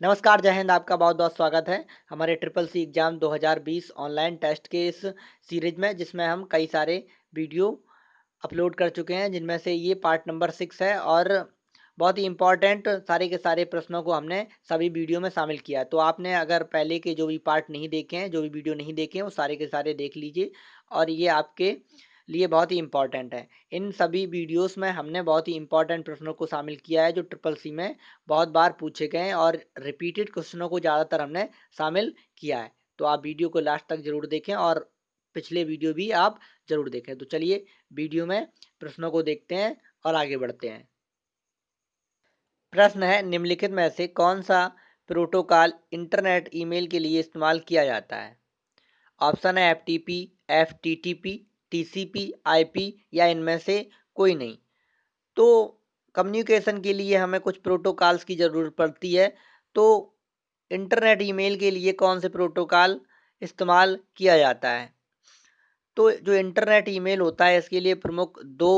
नमस्कार, जय हिंद। आपका बहुत-बहुत स्वागत है हमारे triple C exam 2020 online test के इस सीरीज़ में, जिसमें हम कई सारे वीडियो अपलोड कर चुके हैं, जिनमें से ये पार्ट नंबर 6 है और बहुत ही इम्पोर्टेंट सारे के सारे प्रश्नों को हमने सभी वीडियो में शामिल किया है। तो आपने अगर पहले के जो भी पार्ट नहीं देखे हैं, जो भी वीडियो नहीं देखे हैं, वो सारे के सारे देख लीजिए और ये आपके लिए बहुत ही इम्पोर्टेंट है। इन सभी वीडियोज़ में हमने बहुत ही इम्पोर्टेंट प्रश्नों को शामिल किया है, जो ट्रिपल सी में बहुत बार पूछे गए हैं और रिपीटेड क्वेश्चनों को ज़्यादातर हमने शामिल किया है। तो आप वीडियो को लास्ट तक ज़रूर देखें और पिछले वीडियो भी आप ज़रूर देखें। तो चलिए वीडियो में प्रश्नों को देखते हैं और आगे बढ़ते हैं। प्रश्न है, निम्नलिखित में से कौन सा प्रोटोकॉल इंटरनेट ईमेल के लिए इस्तेमाल किया जाता है? ऑप्शन है एफटीपी, एफटीटीपी, टीसीपी, आईपी या इनमें से कोई नहीं। तो कम्युनिकेशन के लिए हमें कुछ प्रोटोकॉल्स की ज़रूरत पड़ती है। तो इंटरनेट ईमेल के लिए कौन से प्रोटोकॉल इस्तेमाल किया जाता है? तो जो इंटरनेट ईमेल होता है, इसके लिए प्रमुख 2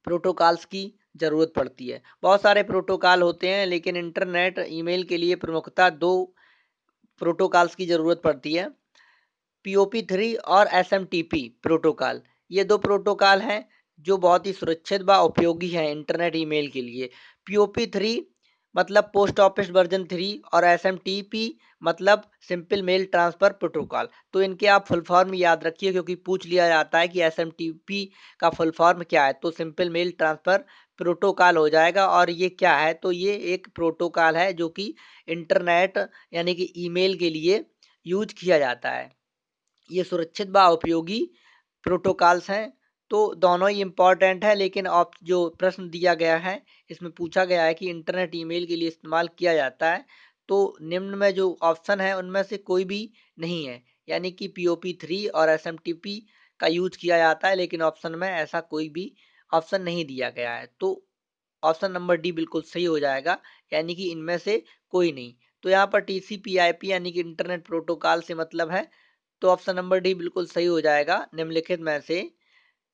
प्रोटोकॉल्स की ज़रूरत पड़ती है। बहुत सारे प्रोटोकॉल होते हैं, लेकिन इंटरनेट ईमेल के लिए प्रमुखतः 2 प्रोटोकॉल्स की ज़रूरत पड़ती है। पीओपी 3 और एसएमटीपी प्रोटोकॉल, ये 2 प्रोटोकॉल हैं जो बहुत ही सुरक्षित व उपयोगी हैं इंटरनेट ईमेल के लिए। पीओपी 3 मतलब पोस्ट ऑफिस वर्जन 3 और एसएमटीपी मतलब सिंपल मेल ट्रांसफ़र प्रोटोकॉल। तो इनके आप फुल फॉर्म याद रखिए, क्योंकि पूछ लिया जाता है कि एसएमटीपी का फुल फॉर्म क्या है? तो सिंपल मेल ट्रांसफ़र प्रोटोकॉल हो जाएगा। और ये क्या है? तो ये एक प्रोटोकॉल है जो कि इंटरनेट यानी कि ईमेल के लिए यूज़ किया जाता है। ये सुरक्षित व उपयोगी प्रोटोकॉल्स हैं। तो दोनों ही इम्पोर्टेंट है, लेकिन आप जो प्रश्न दिया गया है, इसमें पूछा गया है कि इंटरनेट ईमेल के लिए इस्तेमाल किया जाता है। तो निम्न में जो ऑप्शन है, उनमें से कोई भी नहीं है, यानी कि पीओपी 3 और एसएमटीपी का यूज़ किया जाता है, लेकिन ऑप्शन में ऐसा कोई भी ऑप्शन नहीं दिया गया है। तो ऑप्शन नंबर डी बिल्कुल सही हो जाएगा, यानी कि इनमें से कोई नहीं। तो यहाँ पर टीसीपी/आईपी यानी कि इंटरनेट प्रोटोकॉल से मतलब है। तो ऑप्शन नंबर डी बिल्कुल सही हो जाएगा। निम्नलिखित में से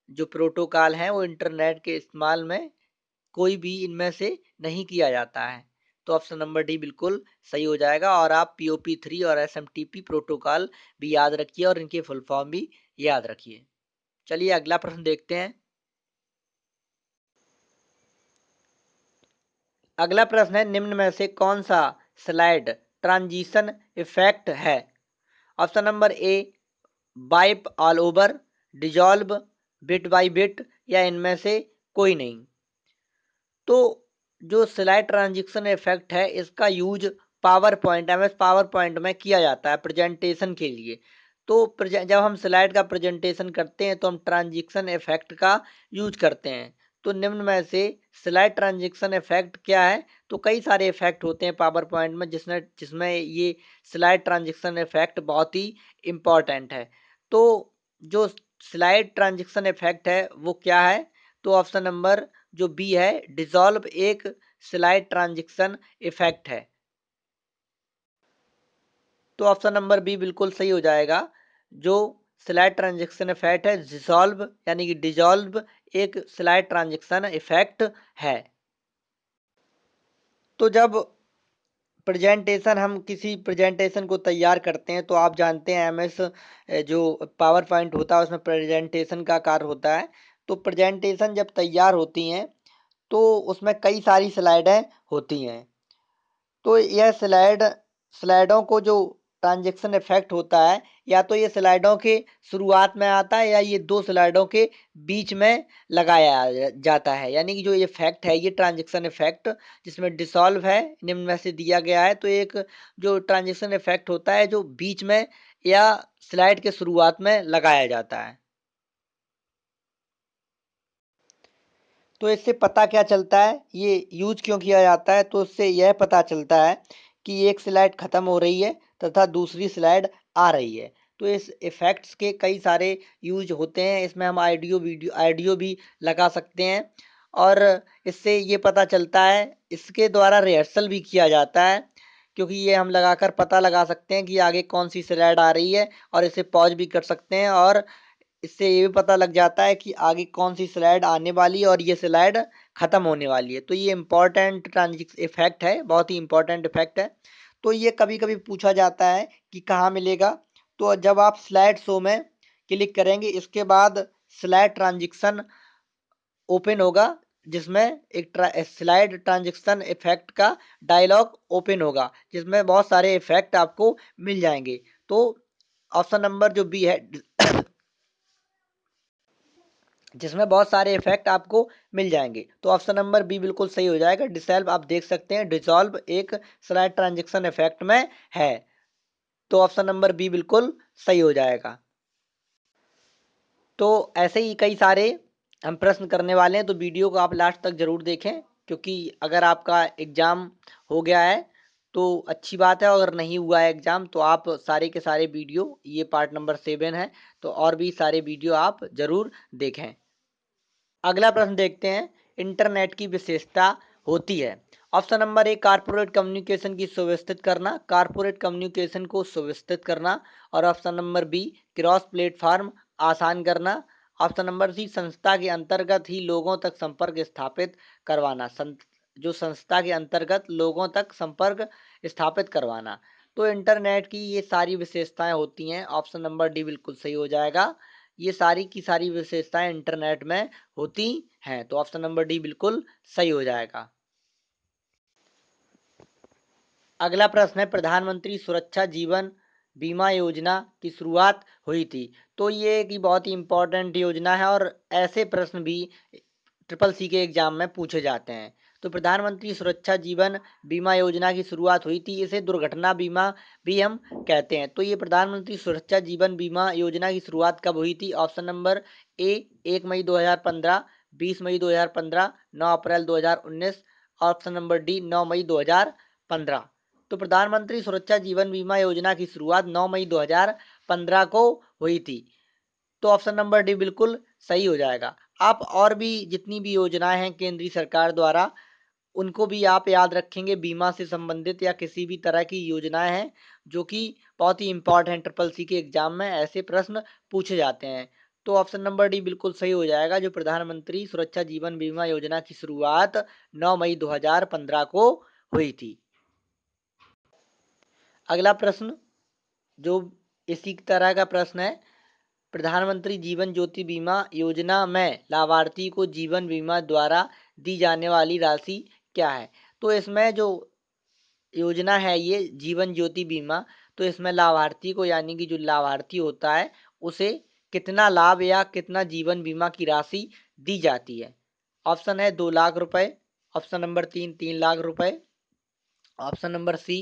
जो प्रोटोकॉल हैं, वो इंटरनेट के इस्तेमाल में कोई भी इनमें से नहीं किया जाता है। तो ऑप्शन नंबर डी बिल्कुल सही हो जाएगा। और आप पीओपी 3 और एसएमटीपी प्रोटोकॉल भी याद रखिए और इनके फुल फॉर्म भी याद रखिए। चलिए अगला प्रश्न देखते हैं। अगला प्रश्न है, निम्न में से कौन सा स्लाइड ट्रांजिशन इफेक्ट है? Option number A wipe all over, dissolve, bit by bit या इनमें से कोई नहीं। तो जो स्लाइड ट्रांजिशन इफेक्ट है, इसका use power point MS power point में किया जाता है प्रेजेंटेशन के लिए। तो जब हम स्लाइड का प्रेजेंटेशन करते हैं, तो हम ट्रांजिशन इफेक्ट का यूज करते हैं। तो निम्न में से स्लाइड ट्रांजिशन इफेक्ट क्या है? तो कई सारे इफेक्ट होते हैं पावर पॉइंट में, जिसमें जिसमें ये स्लाइड ट्रांजिशन इफेक्ट बहुत ही इम्पॉर्टेंट है। तो जो स्लाइड ट्रांजिशन इफेक्ट है, वो क्या है? तो ऑप्शन नंबर जो बी है, डिसॉल्व एक स्लाइड ट्रांजिशन इफेक्ट है। तो ऑप्शन नंबर बी बिल्कुल सही हो जाएगा। जो स्लाइड ट्रांजिशन इफेक्ट है, डिसॉल्व यानी कि डिसॉल्व एक स्लाइड ट्रांजिशन इफेक्ट है। तो जब प्रेजेंटेशन हम किसी प्रेजेंटेशन को तैयार करते हैं, तो आप जानते हैं एमएस जो पावर पॉइंट होता है, उसमें प्रेजेंटेशन का कार्य होता है। तो प्रेजेंटेशन जब तैयार होती हैं, तो उसमें कई सारी स्लाइडें होती हैं। तो यह स्लाइडों को जो ट्रांजैक्शन इफेक्ट होता है, या तो ये स्लाइडों के शुरुआत में आता है, या ये 2 स्लाइडों के बीच में लगाया जाता है। यानी कि जो ये इफेक्ट है, ये ट्रांजैक्शन इफेक्ट जिसमें डिसॉल्व है, निम्न में से दिया गया है। तो एक जो ट्रांजैक्शन इफेक्ट होता है, जो बीच में या स्लाइड के शुरुआत में लगाया जाता है। तो इससे पता क्या चलता है, ये यूज क्यों किया जाता है? तो इससे यह पता चलता है कि एक स्लाइड खत्म हो रही है तथा दूसरी स्लाइड आ रही है। तो इस इफेक्ट्स के कई सारे यूज होते हैं। इसमें हम ऑडियो भी लगा सकते हैं, और इससे ये पता चलता है, इसके द्वारा रिहर्सल भी किया जाता है, क्योंकि ये हम लगाकर पता लगा सकते हैं कि आगे कौन सी स्लाइड आ रही है, और इसे पॉज भी कर सकते हैं, और इससे ये भी पता लग जाता है कि आगे कौन सी स्लाइड आने वाली है और ये स्लाइड ख़त्म होने वाली है। तो ये इम्पॉर्टेंट ट्रांजिक्स इफेक्ट है, बहुत ही इम्पॉर्टेंट इफेक्ट है। तो ये कभी कभी पूछा जाता है कि कहाँ मिलेगा। तो जब आप स्लाइड शो में क्लिक करेंगे, इसके बाद स्लाइड ट्रांजिक्शन ओपन होगा, जिसमें एक स्लाइड ट्रांजिक्शन इफेक्ट का डायलॉग ओपन होगा, जिसमें बहुत सारे इफेक्ट आपको मिल जाएंगे। तो ऑप्शन नंबर जो बी है जिसमें बहुत सारे इफेक्ट आपको मिल जाएंगे, तो ऑप्शन नंबर बी बिल्कुल सही हो जाएगा। डिसॉल्व आप देख सकते हैं, डिसॉल्व एक स्लाइड ट्रांजेक्शन इफेक्ट में है, तो ऑप्शन नंबर बी बिल्कुल सही हो जाएगा। तो ऐसे ही कई सारे हम प्रश्न करने वाले हैं, तो वीडियो को आप लास्ट तक जरूर देखें, क्योंकि अगर आपका एग्जाम हो गया है तो अच्छी बात है, अगर नहीं हुआ है एग्जाम तो आप सारे के सारे वीडियो, ये पार्ट नंबर 7 है, तो और भी सारे वीडियो आप जरूर देखें। अगला प्रश्न देखते हैं, इंटरनेट की विशेषता होती है। Option number A corporate communication की सुव्यवस्थित करना, कारपोरेट कम्युनिकेशन को सुव्यवस्थित करना। और option number B cross platform आसान करना। ऑप्शन नंबर सी संस्था के अंतर्गत ही लोगों तक संपर्क स्थापित करवाना, जो संस्था के अंतर्गत लोगों तक संपर्क स्थापित करवाना। तो इंटरनेट की ये सारी विशेषताएं होती हैं, ऑप्शन नंबर डी बिल्कुल सही हो जाएगा। ये सारी की सारी विशेषताएं इंटरनेट में होती हैं, तो ऑप्शन नंबर डी बिल्कुल सही हो जाएगा। अगला प्रश्न है, प्रधानमंत्री सुरक्षा जीवन बीमा योजना की शुरुआत हुई थी। तो ये की बहुत ही इंपॉर्टेंट योजना है, और ऐसे प्रश्न भी ट्रिपल सी के एग्जाम में पूछे जाते हैं। तो प्रधानमंत्री सुरक्षा जीवन बीमा योजना की शुरुआत हुई थी, इसे दुर्घटना बीमा भी हम कहते हैं। तो ये प्रधानमंत्री सुरक्षा जीवन बीमा योजना की शुरुआत कब हुई थी? ऑप्शन नंबर ए 1 मई 2015, 20 मई 2015, 9 अप्रैल 2019। ऑप्शन नंबर डी 9 मई 2015। तो प्रधानमंत्री सुरक्षा जीवन बीमा योजना की शुरुआत 9 मई 2015 को हुई थी, तो ऑप्शन नंबर डी बिल्कुल सही हो जाएगा। आप और भी जितनी भी योजनाएं हैं केंद्रीय सरकार द्वारा, उनको भी आप याद रखेंगे, बीमा से संबंधित या किसी भी तरह की योजनाएं हैं जो कि बहुत ही इंपॉर्टेंट, ट्रिपल सी के एग्जाम में ऐसे प्रश्न पूछे जाते हैं। तो ऑप्शन नंबर डी बिल्कुल सही हो जाएगा, जो प्रधानमंत्री सुरक्षा जीवन बीमा योजना की शुरुआत 9 मई 2015 को हुई थी। अगला प्रश्न जो इसी तरह का प्रश्न है, प्रधानमंत्री जीवन ज्योति बीमा योजना में लाभार्थी को जीवन बीमा द्वारा दी जाने वाली राशि क्या है? तो इसमें जो योजना है ये जीवन ज्योति बीमा, तो इसमें लाभार्थी को, यानी कि जो लाभार्थी होता है उसे कितना लाभ या कितना जीवन बीमा की राशि दी जाती है? ऑप्शन है 2 लाख रुपए, ऑप्शन नंबर 3 लाख रुपए, ऑप्शन नंबर सी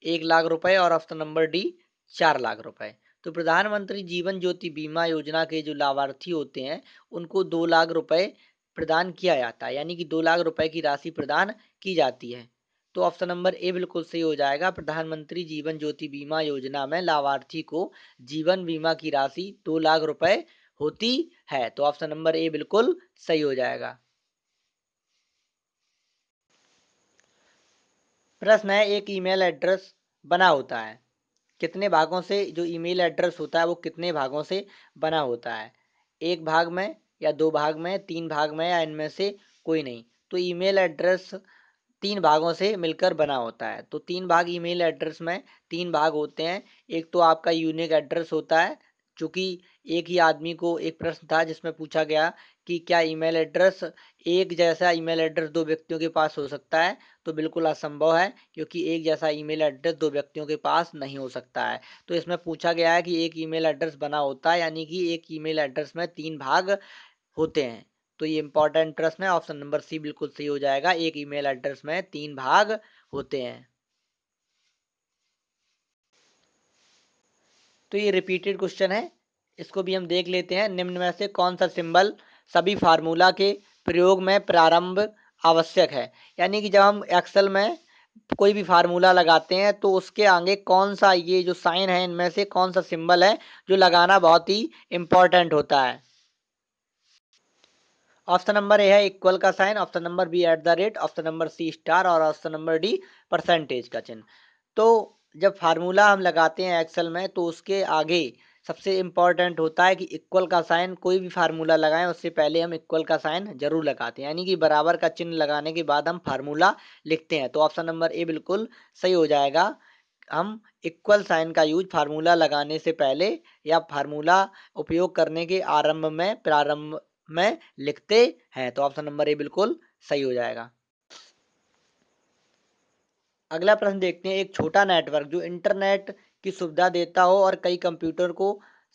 1 लाख रुपए, और ऑप्शन नंबर डी 4 लाख रुपए। तो प्रधानमंत्री जीवन ज्योति बीमा योजना के जो लाभार्थी होते हैं उनको 2 लाख रुपए प्रदान किया जाता है, यानी कि 2 लाख रुपए की राशि प्रदान की जाती है। तो ऑप्शन नंबर ए बिल्कुल सही हो जाएगा, प्रधानमंत्री जीवन ज्योति बीमा योजना में लाभार्थी को जीवन बीमा की राशि 2 लाख रुपए होती है, तो ऑप्शन नंबर ए बिल्कुल सही हो जाएगा। प्रश्न है, एक ईमेल एड्रेस बना होता है कितने भागों से? जो ईमेल एड्रेस होता है वो कितने भागों से बना होता है? एक भाग में, या दो भाग में, तीन भाग में, या इनमें से कोई नहीं? तो ईमेल एड्रेस तीन भागों से मिलकर बना होता है। तो तीन भाग ईमेल एड्रेस में, तीन भाग होते हैं। एक तो आपका यूनिक एड्रेस होता है, चूंकि एक ही आदमी को, एक प्रश्न था जिसमें पूछा गया कि क्या ईमेल एड्रेस, एक जैसा ईमेल एड्रेस दो व्यक्तियों के पास हो सकता है? तो बिल्कुल असंभव है, क्योंकि एक जैसा ईमेल एड्रेस दो व्यक्तियों के पास नहीं हो सकता है। तो इसमें पूछा गया है कि एक ईमेल एड्रेस बना होता है, यानी कि एक ईमेल एड्रेस में तीन भाग होते हैं। तो ये इंपॉर्टेंट प्रश्न है, ऑप्शन नंबर सी बिल्कुल सही हो जाएगा, एक ईमेल एड्रेस में तीन भाग होते हैं। तो ये रिपीटेड क्वेश्चन है, इसको भी हम देख लेते हैं। निम्न में से कौन सा सिंबल सभी फार्मूला के प्रयोग में प्रारंभ आवश्यक है? यानी कि जब हम एक्सेल में कोई भी फार्मूला लगाते हैं तो उसके आगे कौन सा, ये जो साइन है इनमें से कौन सा सिंबल है जो लगाना बहुत ही इंपॉर्टेंट होता है? ऑप्शन नंबर ए है इक्वल का sign, option number B at the rate, option number C star, और ऑप्शन नंबर डी परसेंटेज का चिन्ह। तो जब फार्मूला हम लगाते हैं एक्सेल में तो उसके आगे सबसे इम्पोर्टेंट होता है कि इक्वल का साइन, कोई भी फार्मूला लगाएं उससे पहले हम इक्वल का साइन जरूर लगाते हैं, यानी कि बराबर का चिन्ह लगाने के बाद हम फार्मूला लिखते हैं। तो ऑप्शन नंबर ए बिल्कुल सही हो जाएगा। हम इक्वल साइन का यूज फार्मूला लगाने से पहले या फार्मूला उपयोग करने के प्रारंभ में लिखते हैं। तो ऑप्शन नंबर ए बिल्कुल सही हो जाएगा। अगला प्रश्न देखते हैं। एक छोटा नेटवर्क जो इंटरनेट की सुविधा देता हो और कई कंप्यूटर को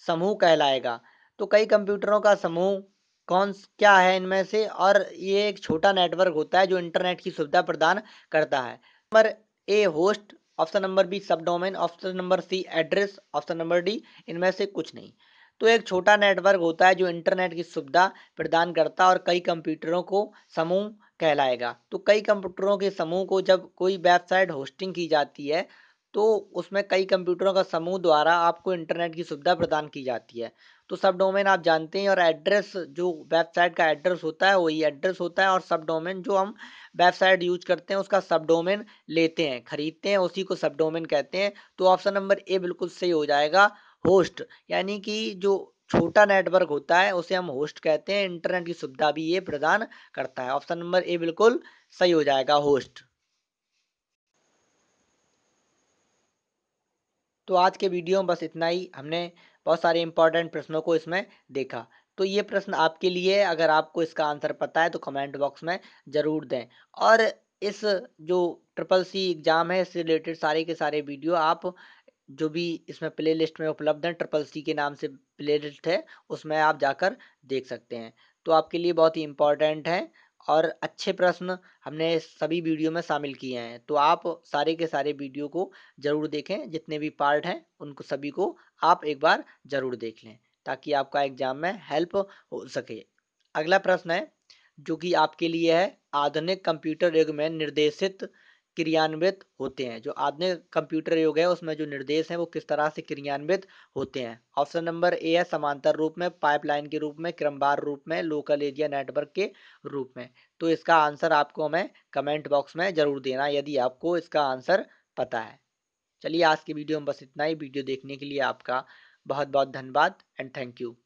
समूह कहलाएगा। तो कई कंप्यूटरों का समूह क्या है इनमें से, और ये एक छोटा नेटवर्क होता है जो इंटरनेट की सुविधा प्रदान करता है। Number A host, option number B subdomain, option number C address, option number D इनमें से कुछ नहीं। तो एक छोटा नेटवर्क होता है जो इंटरनेट की सुविधा प्रदान करता है और कई कंप्यूटरों को समूह कहलाएगा। तो कई कंप्यूटरों के समूह को जब कोई वेबसाइट होस्टिंग की जाती है तो उसमें कई कंप्यूटरों का समूह द्वारा आपको इंटरनेट की सुविधा प्रदान की जाती है। तो सब डोमेन आप जानते हैं, और एड्रेस जो वेबसाइट का एड्रेस होता है वही एड्रेस होता है, और सब डोमेन जो हम वेबसाइट यूज करते हैं उसका सब डोमेन लेते हैं, खरीदते हैं, उसी को सब डोमेन कहते हैं। तो ऑप्शन नंबर ए बिल्कुल सही हो जाएगा, होस्ट। यानी कि जो छोटा नेटवर्क होता है उसे हम होस्ट कहते हैं, इंटरनेट की सुविधा भी ये प्रदान करता है। ऑप्शन नंबर ए बिल्कुल सही हो जाएगा, होस्ट। तो आज के वीडियो में बस इतना ही। हमने बहुत सारे इंपॉर्टेंट प्रश्नों को इसमें देखा। तो ये प्रश्न आपके लिए है, अगर आपको इसका आंसर पता है तो कमेंट बॉक्स में ज़रूर दें। और इस जो ट्रिपल सी एग्ज़ाम है इससे रिलेटेड सारे के सारे वीडियो आप जो भी इसमें प्ले लिस्ट में उपलब्ध हैं, ट्रिपल सी के नाम से प्ले लिस्ट है, उसमें आप जाकर देख सकते हैं। तो आपके लिए बहुत ही इम्पोर्टेंट है और अच्छे प्रश्न हमने सभी वीडियो में शामिल किए हैं। तो आप सारे के सारे वीडियो को ज़रूर देखें, जितने भी पार्ट हैं उनको सभी को आप एक बार ज़रूर देख लें, ताकि आपका एग्जाम में हेल्प हो सके। अगला प्रश्न है जो कि आपके लिए है, आधुनिक कंप्यूटर युग में निर्देशित क्रियान्वित होते हैं। जो आधुनिक कंप्यूटर युग है उसमें जो निर्देश हैं वो किस तरह से क्रियान्वित होते हैं। ऑप्शन नंबर ए है समांतर रूप में, पाइपलाइन के रूप में, क्रमवार रूप में, लोकल एरिया नेटवर्क के रूप में। तो इसका आंसर आपको हमें कमेंट बॉक्स में ज़रूर देना यदि आपको इसका आंसर पता है। चलिए आज की वीडियो में बस इतना ही। वीडियो देखने के लिए आपका बहुत बहुत धन्यवाद एंड थैंक यू।